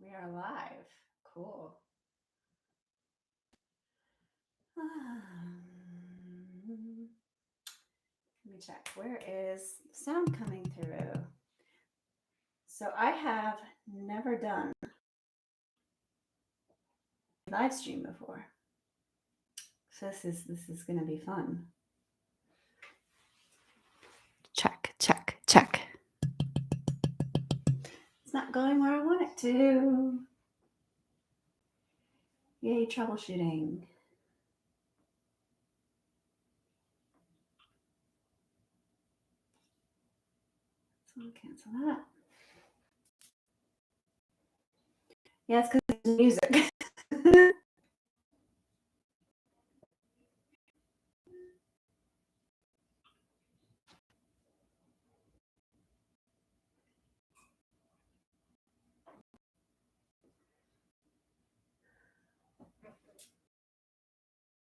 We are live. Cool. Let me check. Where is sound coming through? So I have never done a live stream before. So this is going to be fun. Check, check, check. It's not going where I want it to. Yay, troubleshooting. So I'll cancel that. Yeah, it's because it's music.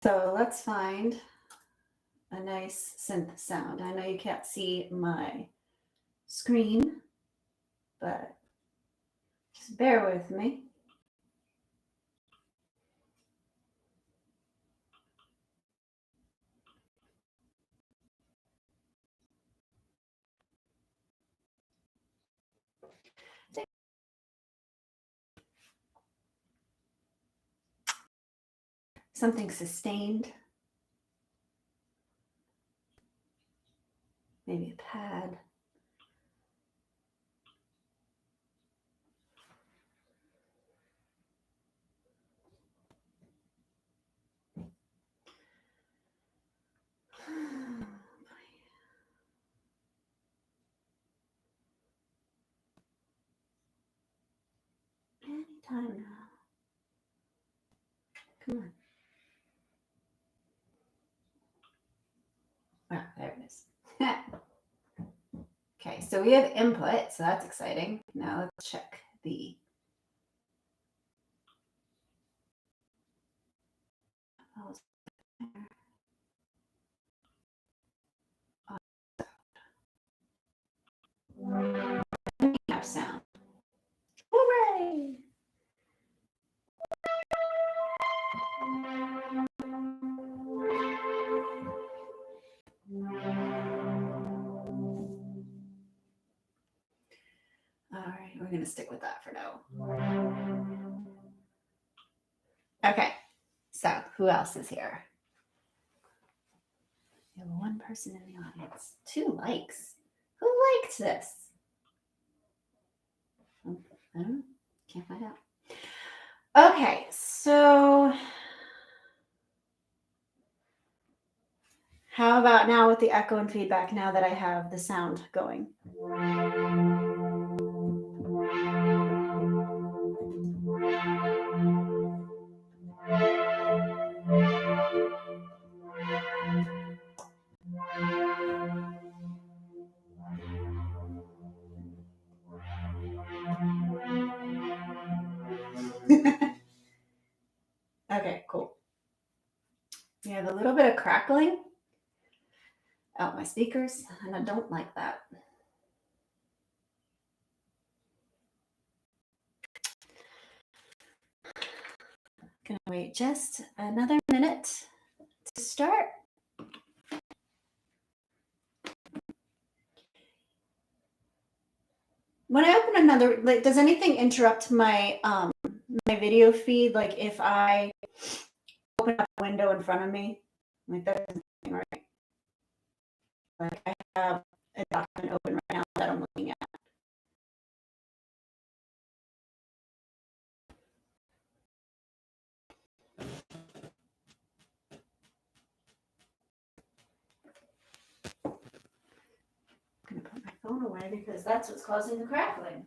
So let's find a nice synth sound. I know you can't see my screen, but just bear with me. Something sustained. Maybe a pad. Anytime now. Come on. Ah, there it is. Okay, so we have input, so that's exciting. Now let's check the have sound. Hooray! All right, we're going to stick with that for now. Okay, so who else is here? We have one person in the audience. 2 likes. Who liked this? I don't know. Can't find out. Okay, so how about now with the echo and feedback now that I have the sound going? Okay, cool. We have a little bit of crackling out my speakers, and I don't like that. Gonna wait just another minute to start. When I open another, like, does anything interrupt my my video feed? Like if I open up a window in front of me, like that doesn't seem right. Like I have a document open right now that I'm looking at. I'm gonna put my phone away because that's what's causing the crackling.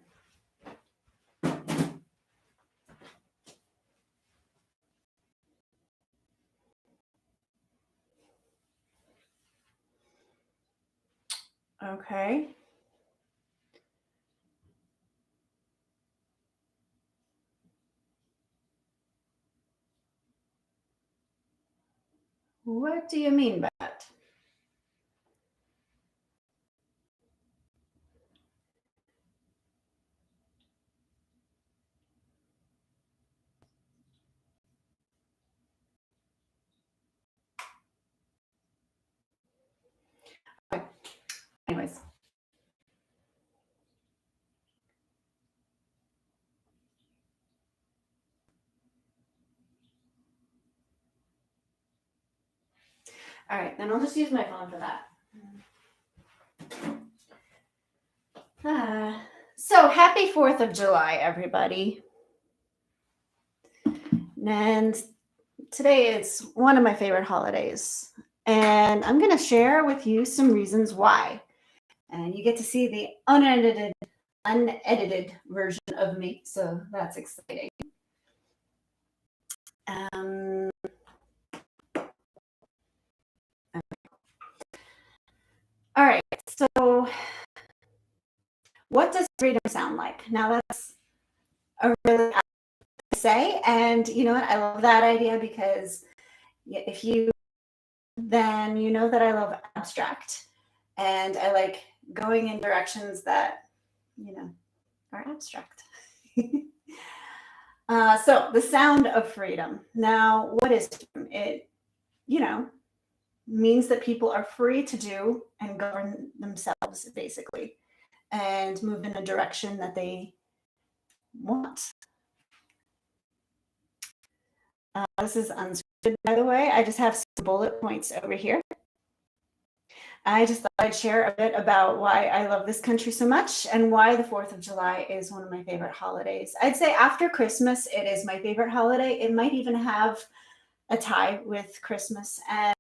Okay. What do you mean by that? All right, then I'll just use my phone for that. So happy 4th of July, everybody. And today is one of my favorite holidays. And I'm going to share with you some reasons why. And you get to see the unedited version of me. So that's exciting. All right. So what does freedom sound like? Now that's a really say, and you know what? I love that idea because if you then you know that I love abstract, and I like going in directions that are abstract. So the sound of freedom. Now, what is freedom? It means that people are free to do and govern themselves, basically, and move in a direction that they want. This is unscripted, by the way. I just have some bullet points over here. I just thought I'd share a bit about why I love this country so much and why the 4th of July is one of my favorite holidays. I'd say after Christmas, it is my favorite holiday. It might even have a tie with Christmas. And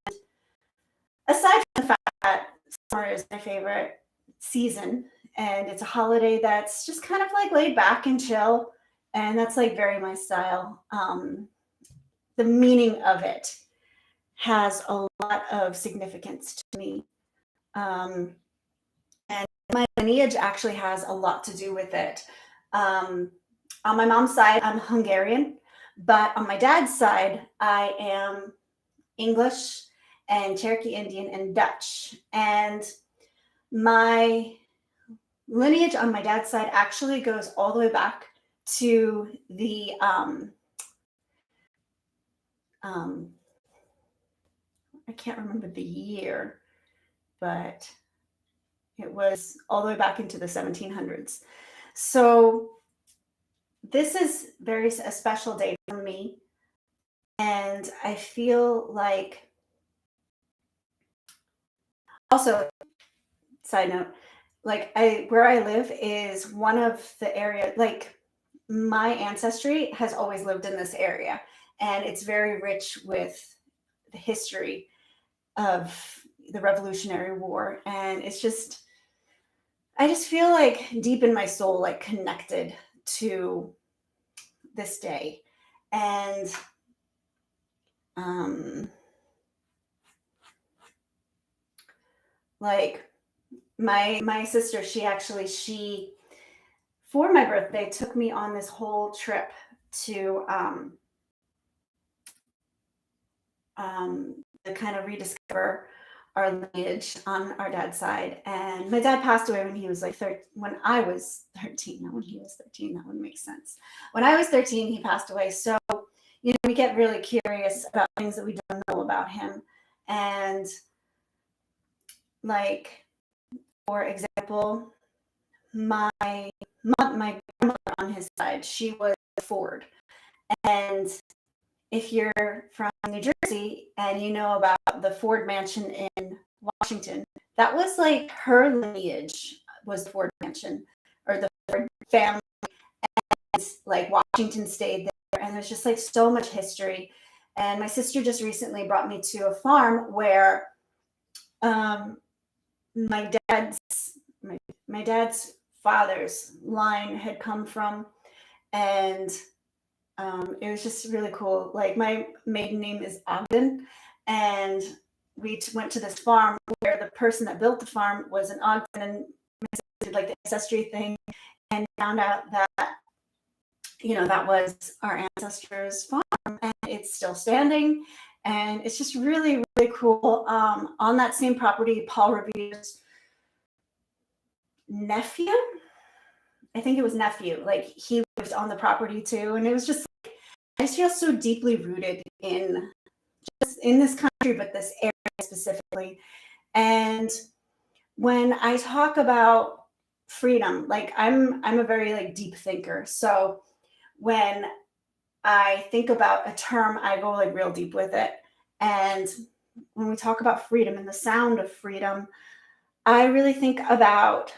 aside from the fact that summer is my favorite season, and it's a holiday that's just kind of like laid back and chill, and that's like very my style. The meaning of it has a lot of significance to me. And my lineage actually has a lot to do with it. On my mom's side, I'm Hungarian, but on my dad's side, I am English and Cherokee Indian and Dutch. And my lineage on my dad's side actually goes all the way back to the I can't remember the year, but it was all the way back into the 1700s. So this is a special day for me. And I feel like, also, side note, like where I live is one of the area, like my ancestry has always lived in this area, and it's very rich with the history of the Revolutionary War. And it's just, I just feel like deep in my soul, like connected to this day. And like my sister, she for my birthday took me on this whole trip to kind of rediscover our lineage on our dad's side. And my dad passed away when he was like when I was 13, not when he was 13. That would make sense. When I was 13, he passed away. So, we get really curious about things that we don't know about him. And like, for example, my grandmother on his side, she was Ford. And if you're from New Jersey and you know about the Ford Mansion in Washington, that was like her lineage was the Ford Mansion, or the Ford family, and like Washington stayed there, and there's just like so much history. And my sister just recently brought me to a farm where my dad's father's line had come from, and it was just really cool. Like, my maiden name is Ogden, and we went to this farm where the person that built the farm was an Ogden, and did like the ancestry thing, and found out that that was our ancestors' farm, and it's still standing, and it's just really, really cool. On that same property, Paul Revere's nephew, I think it was nephew, like he lived on the property too, and it was just like, I just feel so deeply rooted in this country, but this area specifically. And when I talk about freedom, like I'm a very like deep thinker. So when I think about a term, I go like real deep with it. And when we talk about freedom and the sound of freedom, I really think about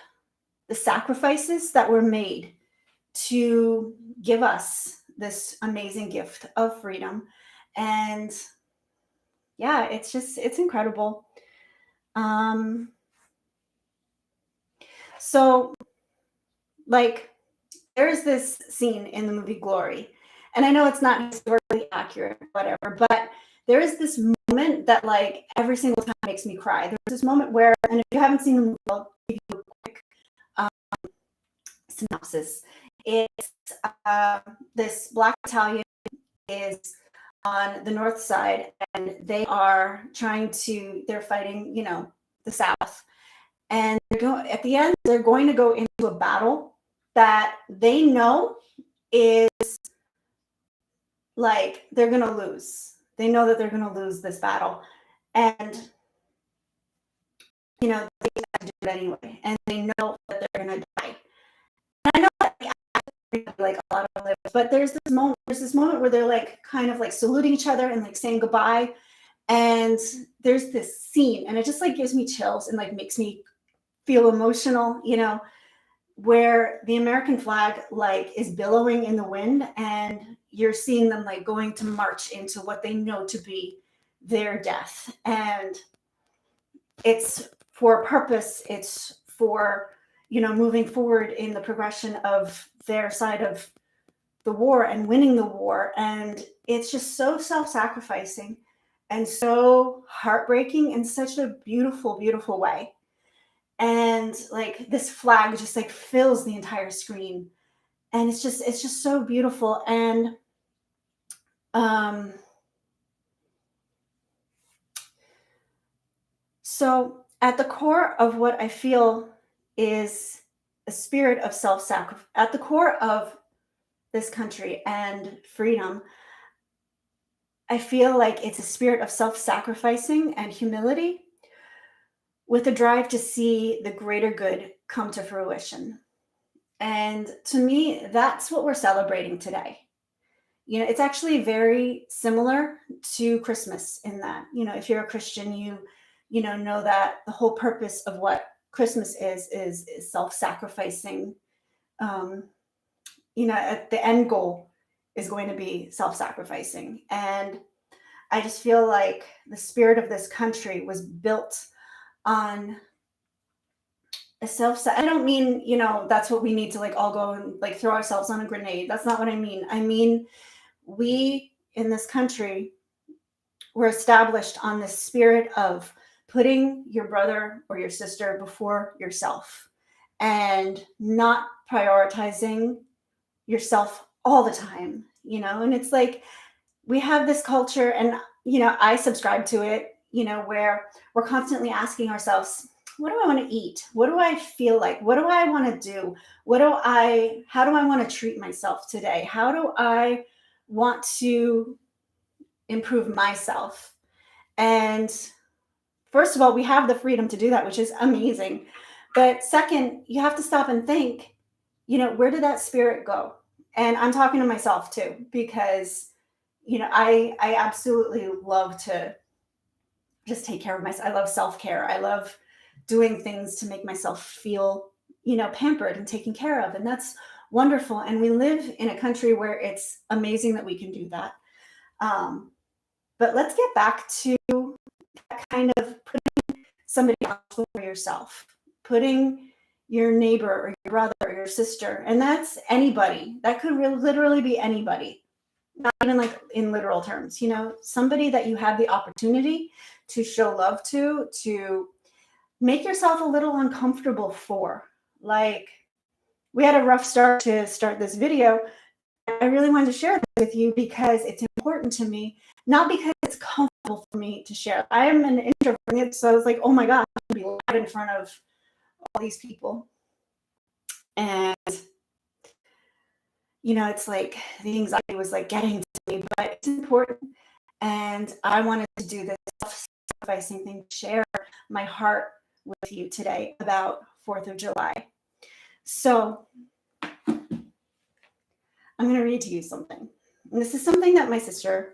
the sacrifices that were made to give us this amazing gift of freedom. And yeah, it's incredible. Um, so, like, there's this scene in the movie Glory, and I know it's not historically accurate, whatever, but there is this moment that, like, every single time makes me cry. There's this moment where, and if you haven't seen the movie, I'll give you a quick um, synopsis. It's this Black battalion is on the north side, and they are they're fighting, the South. And at the end, they're going to go into a battle that they know is like they're going to lose. They know that they're going to lose this battle. And, they have to do it anyway. And they know that they're going to die. And I know that like a lot of lives, but there's this moment where they're like kind of like saluting each other and like saying goodbye. And there's this scene, and it just like gives me chills and like makes me feel emotional, where the American flag like is billowing in the wind, and you're seeing them like going to march into what they know to be their death. And it's for a purpose. It's for, moving forward in the progression of their side of the war and winning the war. And it's just so self-sacrificing and so heartbreaking in such a beautiful, beautiful way. And like this flag just like fills the entire screen, and it's just so beautiful. And so at the core of what I feel is a spirit of self-sacrifice at the core of this country and freedom. I feel like it's a spirit of self-sacrificing and humility with a drive to see the greater good come to fruition. And to me, that's what we're celebrating today. It's actually very similar to Christmas in that, if you're a Christian, know that the whole purpose of what Christmas is self-sacrificing. At the end goal is going to be self-sacrificing. And I just feel like the spirit of this country was built on I don't mean, that's what we need to like all go and like throw ourselves on a grenade. That's not what I mean. I mean, we in this country were established on the spirit of putting your brother or your sister before yourself and not prioritizing yourself all the time, and it's like we have this culture, and I subscribe to it, where we're constantly asking ourselves, what do I want to eat? What do I feel like? What do I want to do? How do I want to treat myself today? How do I want to improve myself? And first of all, we have the freedom to do that, which is amazing. But second, you have to stop and think, where did that spirit go? And I'm talking to myself too, because, I absolutely love to just take care of myself. I love self-care. I love doing things to make myself feel, pampered and taken care of. And that's wonderful. And we live in a country where it's amazing that we can do that. But let's get back to that kind of putting somebody else before yourself, putting your neighbor or your brother or your sister. And that's anybody. That could literally be anybody, not even like in literal terms, somebody that you have the opportunity to show love to make yourself a little uncomfortable for. Like, we had a rough start to start this video. I really wanted to share this with you because it's important to me, not because it's comfortable for me to share. I am an introvert, so I was like, oh my God, I'm going to be live in front of all these people. And, it's like the anxiety was like getting to me, but it's important. And I wanted to do this self-sacrificing thing, share my heart with you today about 4th of July. So I'm going to read to you something. And this is something that my sister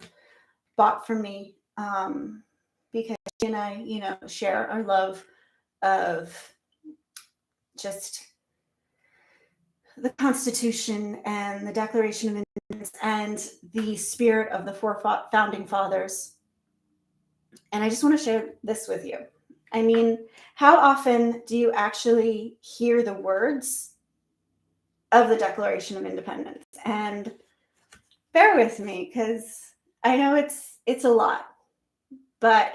bought for me because and I, share our love of just the Constitution and the Declaration of Independence and the spirit of the four founding fathers. And I just want to share this with you. I mean, how often do you actually hear the words of the Declaration of Independence? And bear with me, because I know it's a lot, but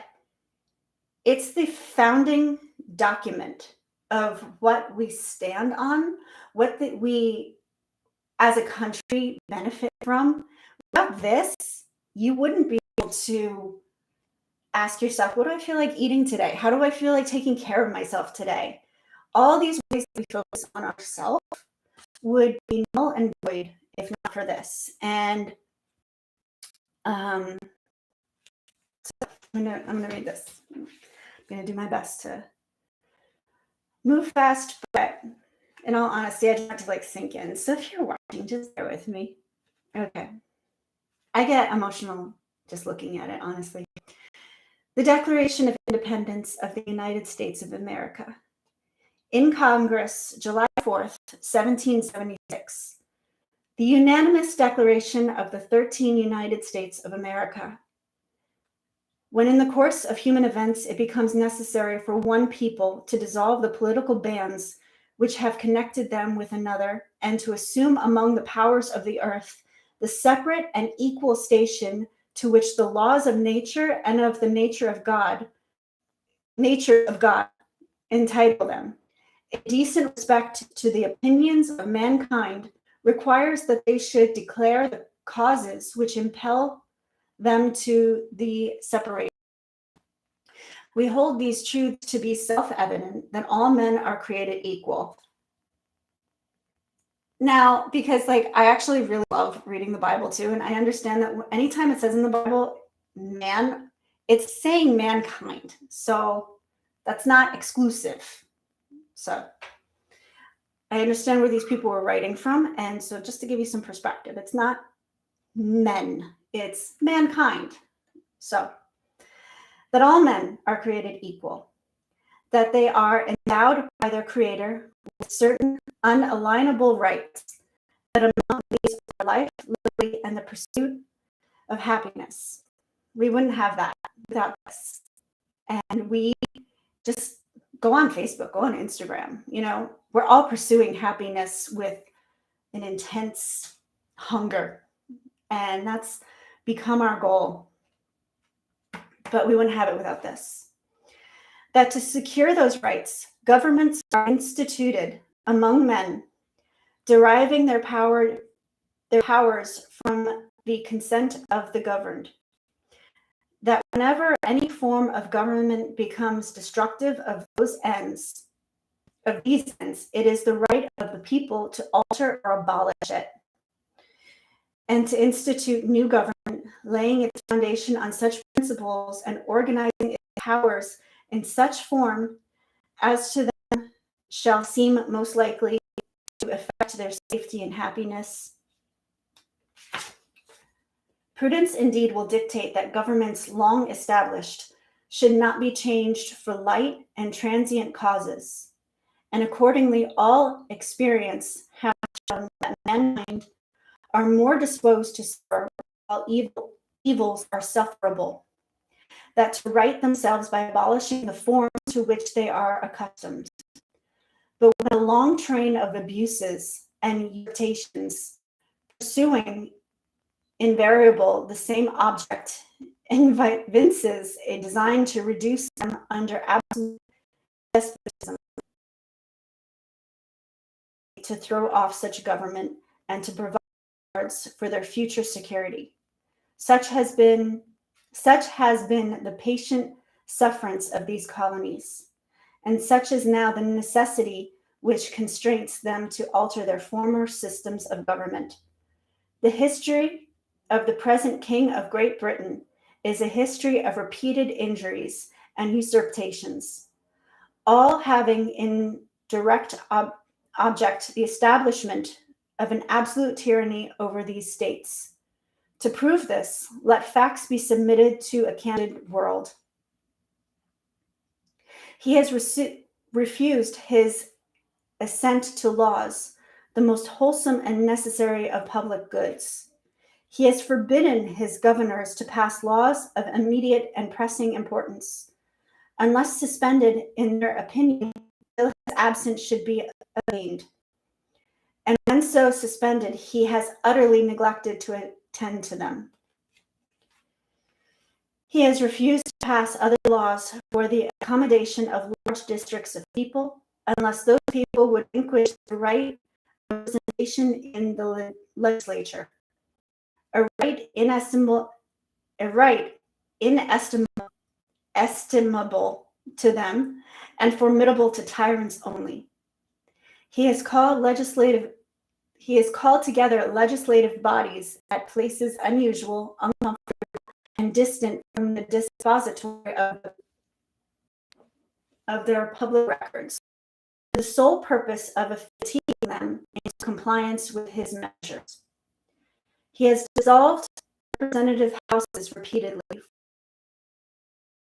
it's the founding document of what we stand on, what we as a country benefit from. Without this, you wouldn't be able to ask yourself, what do I feel like eating today? How do I feel like taking care of myself today? All these ways that we focus on ourselves would be null and void if not for this. And so I'm gonna read this. I'm gonna do my best to move fast, but in all honesty, I just have to like sink in. So if you're watching, just bear with me. Okay. I get emotional just looking at it, honestly. The Declaration of Independence of the United States of America. In Congress, July 4th, 1776. The unanimous declaration of the 13 United States of America. When in the course of human events it becomes necessary for one people to dissolve the political bands which have connected them with another, and to assume among the powers of the earth the separate and equal station to which the laws of nature and of the nature of God entitle them. A decent respect to the opinions of mankind requires that they should declare the causes which impel them to the separation. We hold these truths to be self-evident, that all men are created equal. Now, because I actually really love reading the Bible too, and I understand that anytime it says in the Bible, man, it's saying mankind. So that's not exclusive. So I understand where these people were writing from. And so just to give you some perspective, it's not men, it's mankind. So that all men are created equal, that they are endowed by their Creator with certain unalienable rights, that among these are life, liberty, and the pursuit of happiness. We wouldn't have that without this. And we just go on Facebook, go on Instagram. We're all pursuing happiness with an intense hunger. And that's become our goal. But we wouldn't have it without this. That to secure those rights, governments are instituted among men, deriving their powers from the consent of the governed. That whenever any form of government becomes destructive of these ends, it is the right of the people to alter or abolish it, and to institute new government, laying its foundation on such principles and organizing its powers in such form as to them shall seem most likely to affect their safety and happiness. Prudence indeed will dictate that governments long established should not be changed for light and transient causes, and accordingly all experience has shown that mankind are more disposed to suffer while evils are sufferable, that to right themselves by abolishing the forms to which they are accustomed. But when a long train of abuses and irritations pursuing invariable the same object evinces a design to reduce them under absolute despotism, to throw off such government and to provide for their future security. Such has been the patient sufferance of these colonies, and such is now the necessity which constrains them to alter their former systems of government. The history of the present King of Great Britain is a history of repeated injuries and usurpations, all having in direct object the establishment of an absolute tyranny over these states. To prove this, let facts be submitted to a candid world. He has refused his assent to laws, the most wholesome and necessary of public goods. He has forbidden his governors to pass laws of immediate and pressing importance, unless suspended in their opinion, his absence should be obtained. And when so suspended, he has utterly neglected to attend to them. He has refused to pass other laws for the accommodation of large districts of people, unless those people would relinquish the right of representation in the legislature, a right inestimable to them and formidable to tyrants only. He has called together legislative bodies at places unusual, uncomfortable, and distant from the dispository of their public records, for the sole purpose of fatiguing them into compliance with his measures. He has dissolved representative houses repeatedly,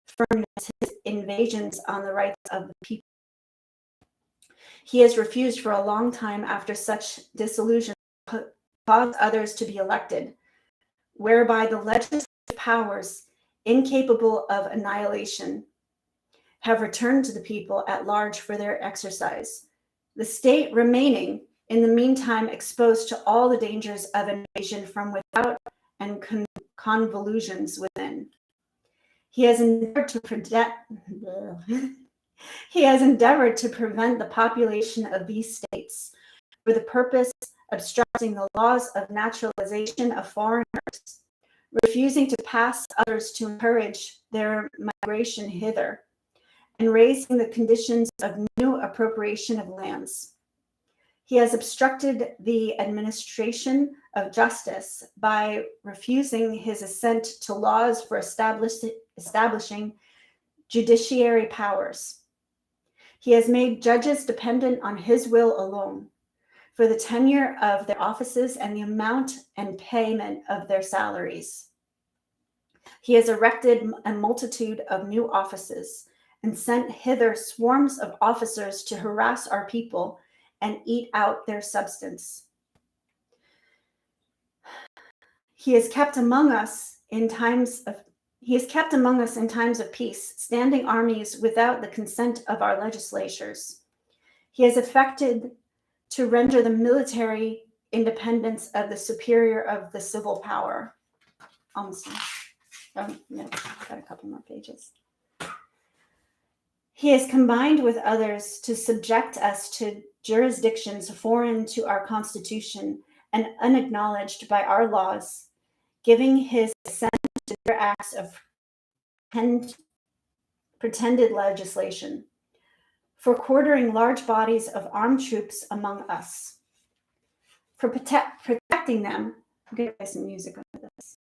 firmness his invasions on the rights of the people. He has refused for a long time after such dissolution to cause others to be elected, whereby the legislative powers, incapable of annihilation, have returned to the people at large for their exercise, the state remaining in the meantime exposed to all the dangers of invasion from without and convulsions within. He has endeavored to prevent the population of these states for the purpose of obstructing the laws of naturalization of foreigners, refusing to pass others to encourage their migration hither, and raising the conditions of new appropriation of lands. He has obstructed the administration of justice by refusing his assent to laws for establishing judiciary powers. He has made judges dependent on his will alone for the tenure of their offices and the amount and payment of their salaries. He has erected a multitude of new offices and sent hither swarms of officers to harass our people and eat out their substance. He has kept among us in times of peace, standing armies without the consent of our legislatures. He has affected to render the military independence of the superior of the civil power. Almost. Got a couple more pages. He has combined with others to subject us to jurisdictions foreign to our Constitution and unacknowledged by our laws, giving his assent to their acts of pretended legislation, for quartering large bodies of armed troops among us, for protecting them. I'm going to play some music under this.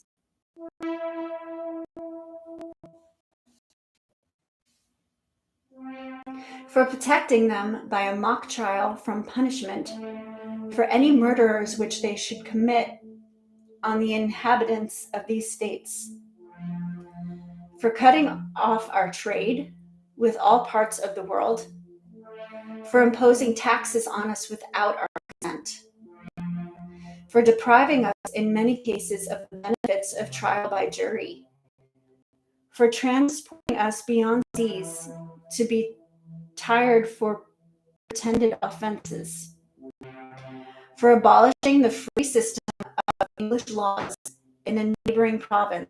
For protecting them by a mock trial from punishment for any murderers which they should commit on the inhabitants of these states, for cutting off our trade with all parts of the world, for imposing taxes on us without our consent, for depriving us in many cases of the benefits of trial by jury, for transporting us beyond seas to be tried for pretended offenses, for abolishing the free system of English laws in a neighboring province,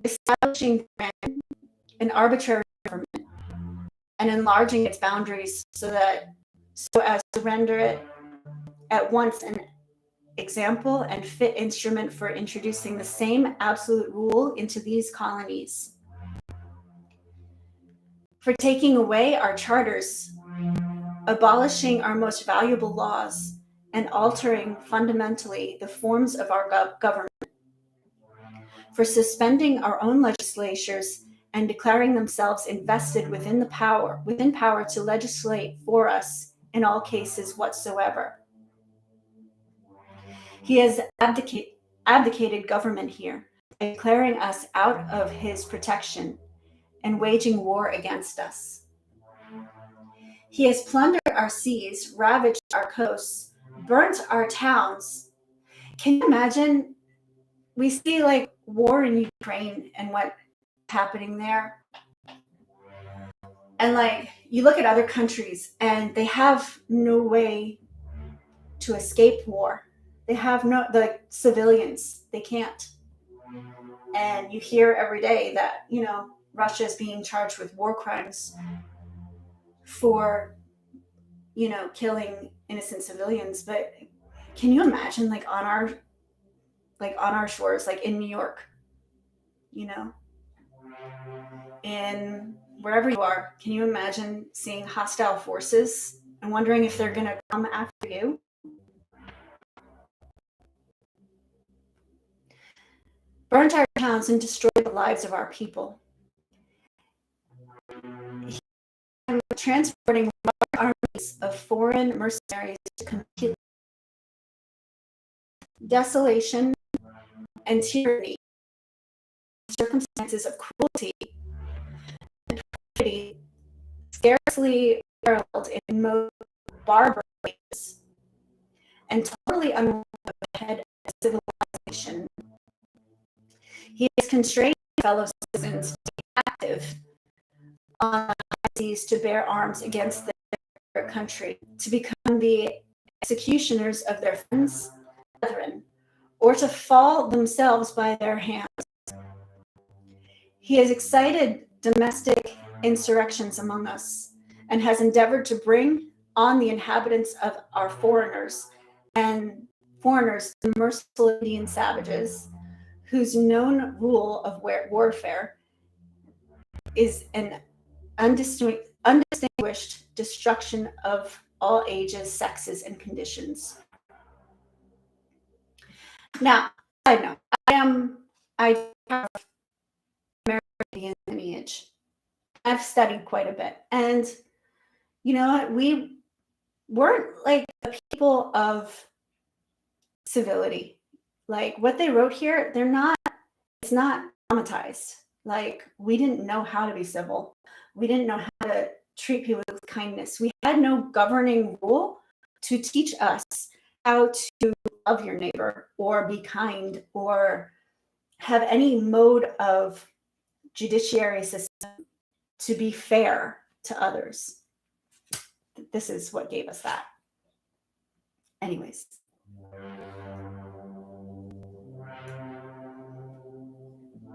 establishing an arbitrary government, and enlarging its boundaries so as to render it at once an example and fit instrument for introducing the same absolute rule into these colonies, for taking away our charters, abolishing our most valuable laws, and altering fundamentally the forms of our government, for suspending our own legislatures and declaring themselves invested within power to legislate for us in all cases whatsoever. He has abdicated government here, declaring us out of his protection and waging war against us. He has plundered our seas, ravaged our coasts, burnt our towns. Can you imagine? We see like war in Ukraine and what's happening there. And like you look at other countries and they have no way to escape war. They have no, the civilians, they can't. And you hear every day that, you know, Russia is being charged with war crimes for, you know, killing innocent civilians. But can you imagine like on our shores, like in New York, you know, in wherever you are, can you imagine seeing hostile forces and wondering if they're going to come after you? Burnt our towns and destroyed the lives of our people. Transporting large armies of foreign mercenaries to compete desolation and tyranny, circumstances of cruelty and perfidy scarcely paralleled in most barbarous ways, and totally unaware of the head of civilization. He has constrained fellow citizens to be active on the high seas, to bear arms against their country, to become the executioners of their friends, brethren, or to fall themselves by their hands. He has excited domestic insurrections among us, and has endeavored to bring on the inhabitants of our foreigners, the merciful Indian savages, whose known rule of warfare is an undistinguished destruction of all ages, sexes, and conditions. Now, I know I have American lineage. I've studied quite a bit, and you know what? We weren't like the people of civility. Like what they wrote here, it's not traumatized. Like we didn't know how to be civil. We didn't know how to treat people with kindness. We had no governing rule to teach us how to love your neighbor or be kind or have any mode of judiciary system to be fair to others. This is what gave us that. Anyways.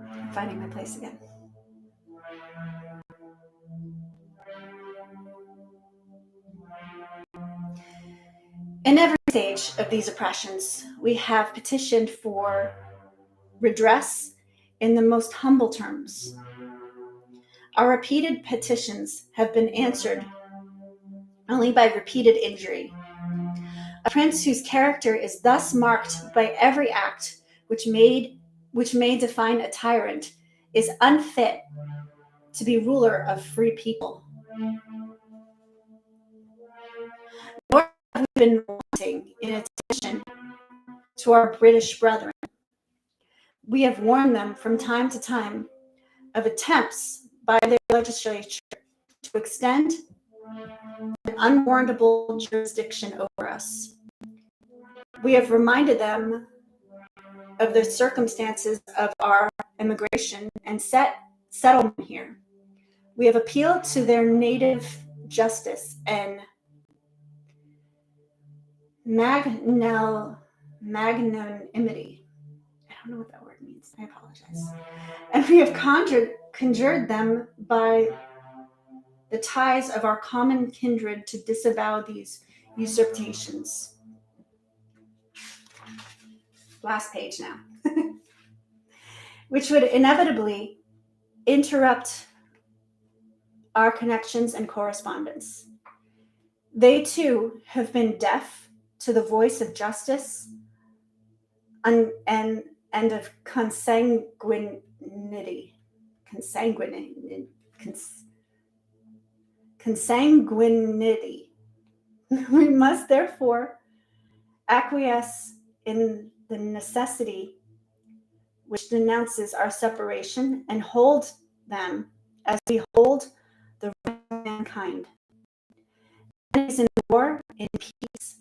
I'm finding my place again. In every stage of these oppressions, we have petitioned for redress in the most humble terms. Our repeated petitions have been answered only by repeated injury. A prince whose character is thus marked by every act which may define a tyrant is unfit to be ruler of free people. Nor have we been wanting in attention to our British brethren. We have warned them from time to time of attempts by their legislature to extend an unwarrantable jurisdiction over us. We have reminded them of the circumstances of our immigration and settlement here. We have appealed to their native justice and magnanimity. I don't know what that word means. I apologize. And we have conjured them by the ties of our common kindred to disavow these usurpations. Last page now. Which would inevitably interrupt our connections and correspondence. They too have been deaf to the voice of justice and of consanguinity. Consanguinity. We must therefore acquiesce in the necessity which denounces our separation and hold them as we hold the right of mankind. And is in war, in peace.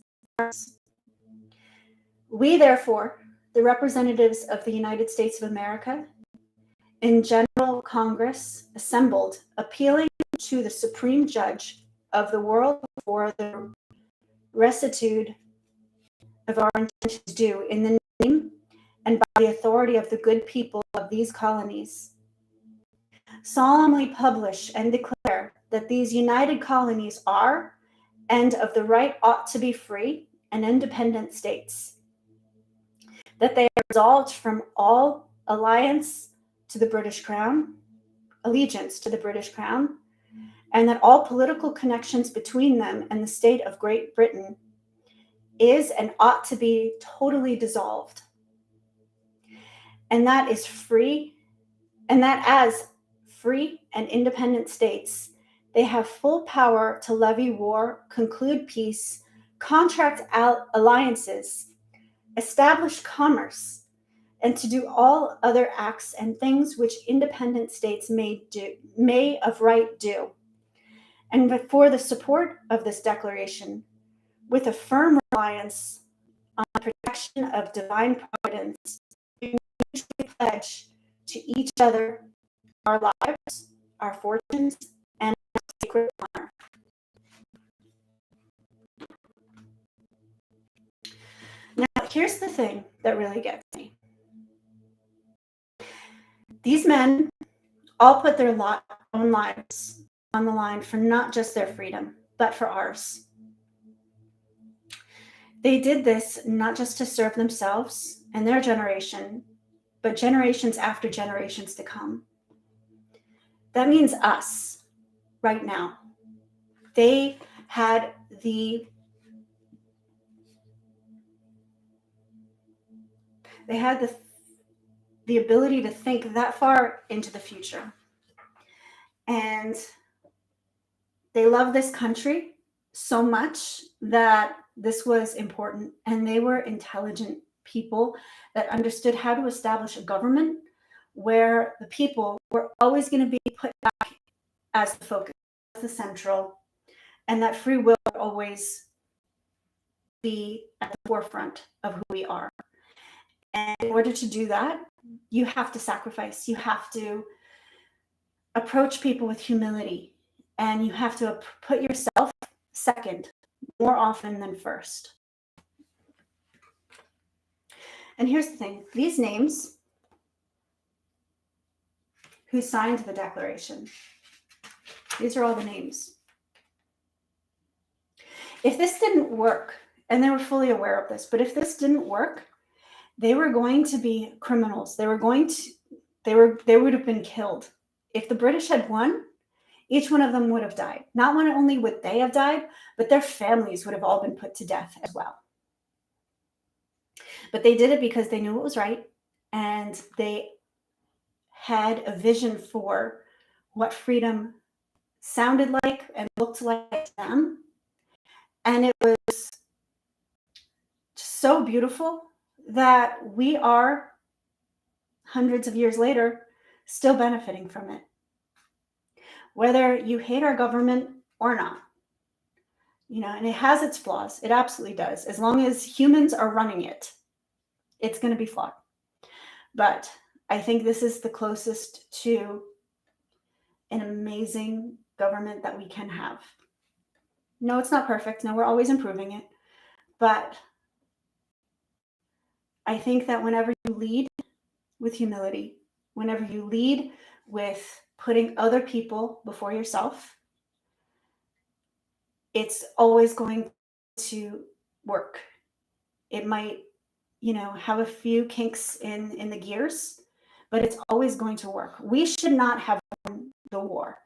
We, therefore, the representatives of the United States of America, in General Congress assembled, appealing to the Supreme Judge of the world for the rectitude of our intentions due in the name and by the authority of the good people of these colonies, solemnly publish and declare that these united colonies are and of the right ought to be free and independent states, that they are resolved from all allegiance to the British Crown, and that all political connections between them and the state of Great Britain is and ought to be totally dissolved, and that is free, and that as free and independent states, they have full power to levy war, conclude peace, contract alliances, establish commerce, and to do all other acts and things which independent states may of right do. And for the support of this declaration, with a firm reliance on the protection of divine providence, we mutually pledge to each other our lives, our fortunes, and our sacred honor. Now, here's the thing that really gets me. These men all put their own lives on the line for not just their freedom, but for ours. They did this not just to serve themselves and their generation, but generations after generations to come. That means us right now. They had the ability to think that far into the future. And they love this country so much that this was important. And they were intelligent people that understood how to establish a government where the people were always going to be put back as the focus, as the central, and that free will would always be at the forefront of who we are. And in order to do that, you have to sacrifice. You have to approach people with humility, and you have to put yourself second more often than first. And here's the thing, these names who signed the declaration, these are all the names. If this didn't work, and they were fully aware of this, but if this didn't work, they were going to be criminals. They would have been killed. If the British had won, each one of them would have died. Not only would they have died, but their families would have all been put to death as well. But they did it because they knew it was right, and they had a vision for what freedom sounded like and looked like to them. And it was so beautiful that we are, hundreds of years later, still benefiting from it. Whether you hate our government or not, and it has its flaws. It absolutely does. As long as humans are running it, it's going to be flawed. But I think this is the closest to an amazing government that we can have. No, it's not perfect. No, we're always improving it. But I think that whenever you lead with humility, whenever you lead with putting other people before yourself, it's always going to work. It might, have a few kinks in the gears, but it's always going to work. We should not have won the war.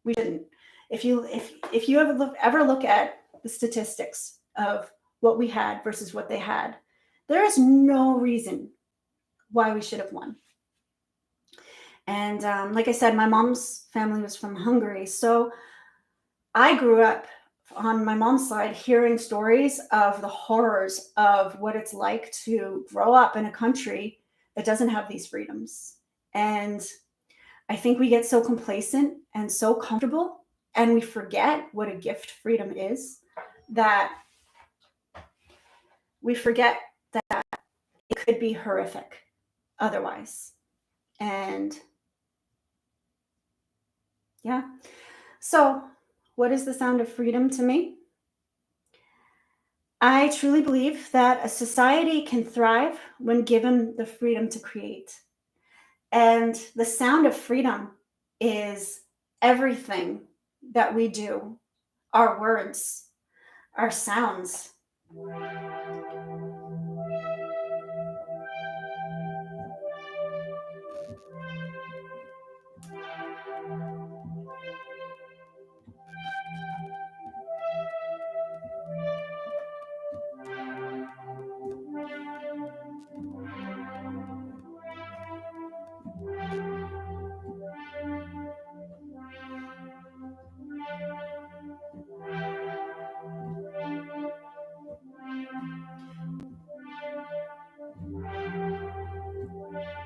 We shouldn't. If you ever look at the statistics of what we had versus what they had, there is no reason why we should have won. And like I said, my mom's family was from Hungary. So I grew up on my mom's side hearing stories of the horrors of what it's like to grow up in a country that doesn't have these freedoms. And I think we get so complacent and so comfortable, and we forget what a gift freedom is, that we forget that it could be horrific otherwise. And yeah. So, what is the sound of freedom to me? I truly believe that a society can thrive when given the freedom to create. And the sound of freedom is everything that we do, our words, our sounds.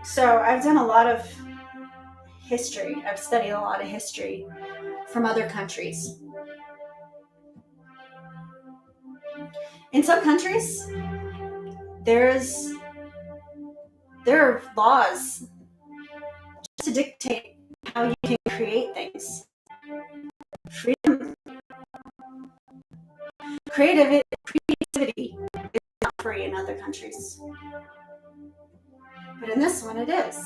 So I've done a lot of history. I've studied a lot of history from other countries. In some countries, there are laws to dictate how you can create things. Freedom, creativity is not free in other countries, but in this one, it is.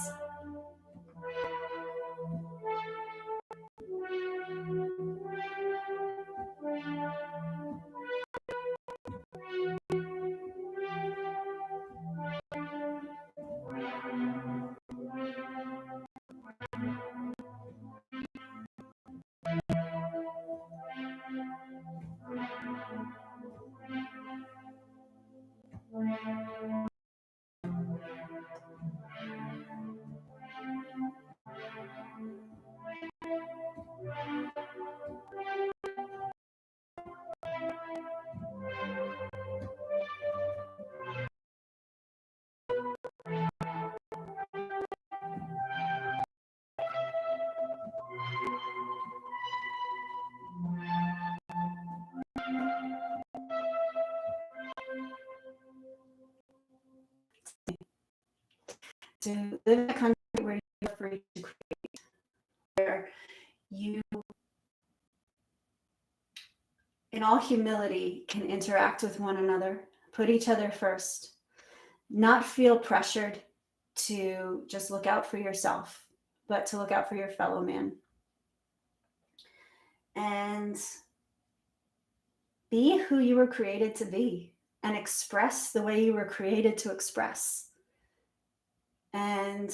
To live in a country where you're free to create, where you, in all humility, can interact with one another, put each other first, not feel pressured to just look out for yourself, but to look out for your fellow man. And be who you were created to be and express the way you were created to express. And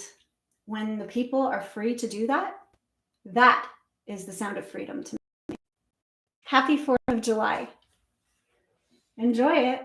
when the people are free to do that, that is the sound of freedom to me. Happy 4th of July. Enjoy it.